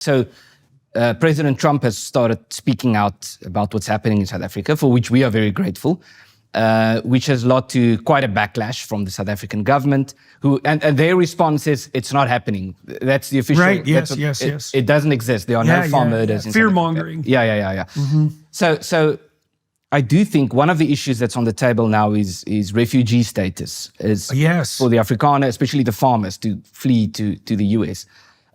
So President Trump has started speaking out about what's happening in South Africa, for which we are very grateful, which has led to quite a backlash from the South African government, and their response is, it's not happening. That's the official... Right, yes. It doesn't exist. There are no farm murders in South Africa. Fear-mongering. Yeah. Mm-hmm. So I do think one of the issues that's on the table now is refugee status. For the Afrikaner, especially the farmers, to flee to the US.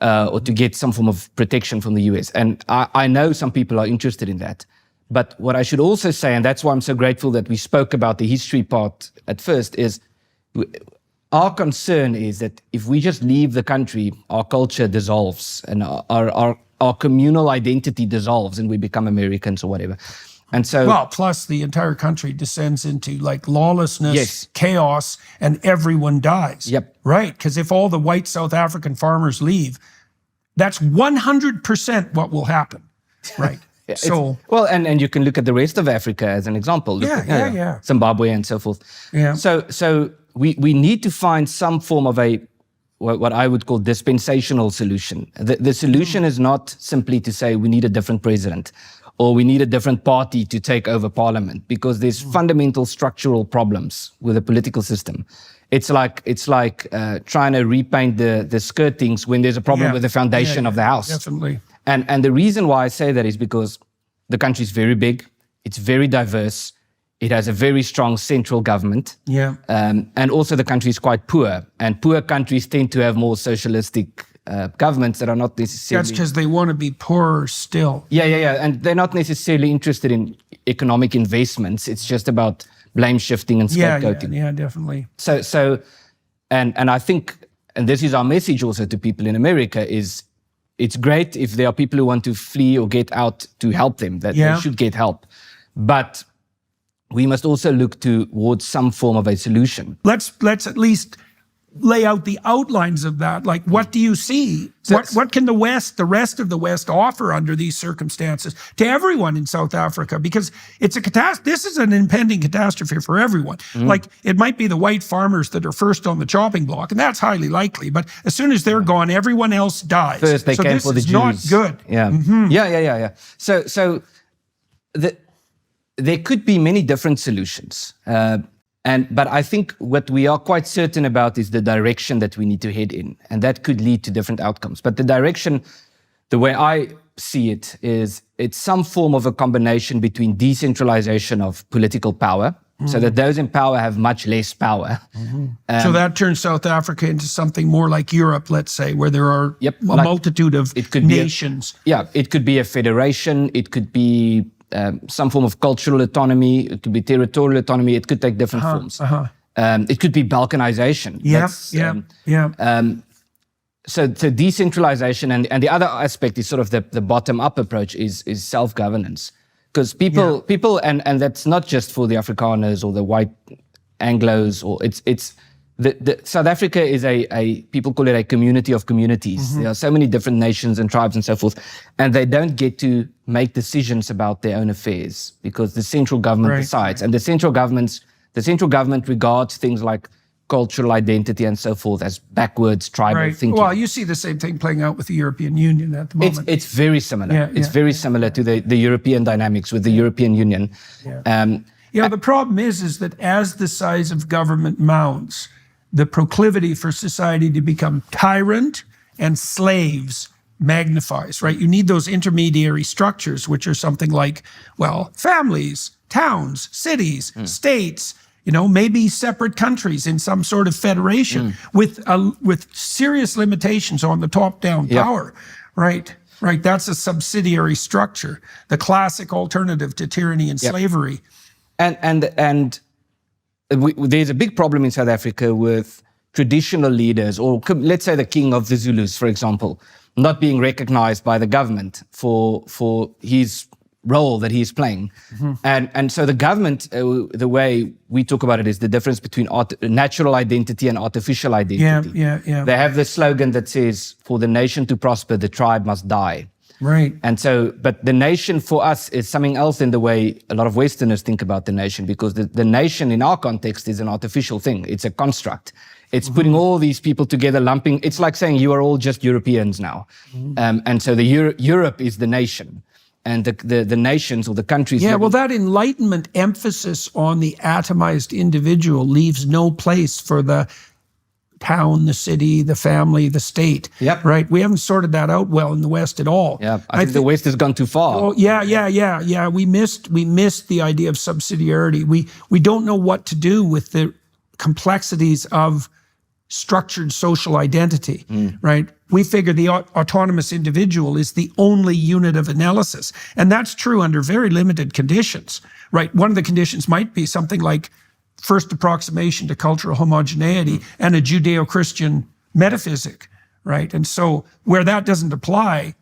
Or to get some form of protection from the US. And I know some people are interested in that. But what I should also say, and that's why I'm so grateful that we spoke about the history part at first, is our concern is that if we just leave the country, our culture dissolves and our communal identity dissolves and we become Americans or whatever. And so, well, plus the entire country descends into like lawlessness, chaos, and everyone dies. Yep. Right? Because if all the white South African farmers leave, that's 100% what will happen. Right. Well, and you can look at the rest of Africa as an example. Look at Zimbabwe and so forth. Yeah. So we need to find some form of what I would call dispensational solution. The solution is not simply to say we need a different president, or we need a different party to take over parliament, because there's fundamental structural problems with the political system. It's like trying to repaint the skirtings when there's a problem with the foundation of the house. Definitely. And the reason why I say that is because the country is very big, it's very diverse, it has a very strong central government, and also the country is quite poor, and poor countries tend to have more socialistic governments that are not necessarily... That's because they want to be poorer still. Yeah. And they're not necessarily interested in economic investments. It's just about blame shifting and scapegoating. Yeah, definitely. So, and I think, and this is our message also to people in America, is it's great if there are people who want to flee or get out to help them, that they should get help. But we must also look towards some form of a solution. Let's at least lay out the outlines of that. Like, what do you see? What can the rest of the West offer under these circumstances to everyone in South Africa? Because it's a catastrophe. This is an impending catastrophe for everyone. Like, it might be the white farmers that are first on the chopping block, and that's highly likely. But as soon as they're gone, everyone else dies. First they came for the Jews. So this is not good. Yeah. So there could be many different solutions. But I think what we are quite certain about is the direction that we need to head in, and that could lead to different outcomes. But the direction, the way I see it, is it's some form of a combination between decentralization of political power, so that those in power have much less power. So that turns South Africa into something more like Europe, let's say, where there are a multitude of nations. It could be a federation, it could be some form of cultural autonomy, it could be territorial autonomy, it could take different forms. It could be balkanization. So decentralization, and the other aspect is sort of the bottom-up approach is self-governance. Because people, and that's not just for the Afrikaners or the white Anglos, or the South Africa is people call it a community of communities. There are so many different nations and tribes and so forth, and they don't get to make decisions about their own affairs because the central government decides. And the central government regards things like cultural identity and so forth as backwards tribal thinking. Well, you see the same thing playing out with the European Union at the moment. It's very similar. It's very similar to the European dynamics with the European Union. The problem is that as the size of government mounts, the proclivity for society to become tyrant and slaves magnifies, right? You need those intermediary structures, which are something like, well, families, towns, cities, states, maybe separate countries in some sort of federation with serious limitations on the top-down power, right? Right, that's a subsidiary structure, the classic alternative to tyranny and slavery. And there's a big problem in South Africa with traditional leaders, or let's say the king of the Zulus, for example, not being recognized by the government for his role that he's playing. And so the government, the way we talk about it, is the difference between natural identity and artificial identity. They have the slogan that says, for the nation to prosper, the tribe must die. Right. And so, but the nation for us is something else in the way a lot of Westerners think about the nation, because the nation in our context is an artificial thing. It's a construct. It's putting all these people together, lumping. It's like saying you are all just Europeans now. And so Europe is the nation. And the nations or the countries. Yeah, well, that Enlightenment emphasis on the atomized individual leaves no place for the town, the city, the family, the state. Yep. Right? We haven't sorted that out well in the West at all. Yeah, I think the West has gone too far. Oh, yeah. We missed the idea of subsidiarity. We don't know what to do with the complexities of structured social identity, right? We figure the autonomous individual is the only unit of analysis. And that's true under very limited conditions, right? One of the conditions might be something like first approximation to cultural homogeneity and a Judeo-Christian metaphysic, right? And so where that doesn't apply,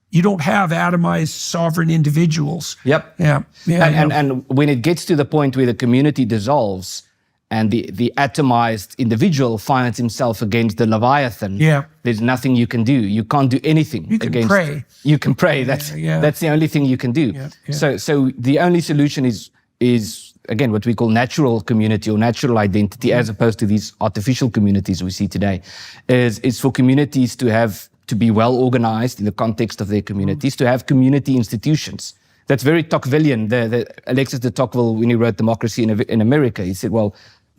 you don't have atomized sovereign individuals. Yep. Yeah. And when it gets to the point where the community dissolves, and the atomized individual finds himself against the Leviathan, there's nothing you can do. You can't do anything against. You can pray. You can pray. That's the only thing you can do. So the only solution is again what we call natural community or natural identity, as opposed to these artificial communities we see today, is for communities to be well organized in the context of their communities, to have community institutions. That's very Tocquevillian. Alexis de Tocqueville, when he wrote Democracy in America, he said, well,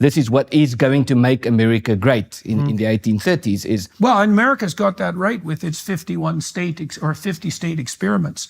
this is what is going to make America great in the 1830s. Well, America's got that right with its 50 state experiments.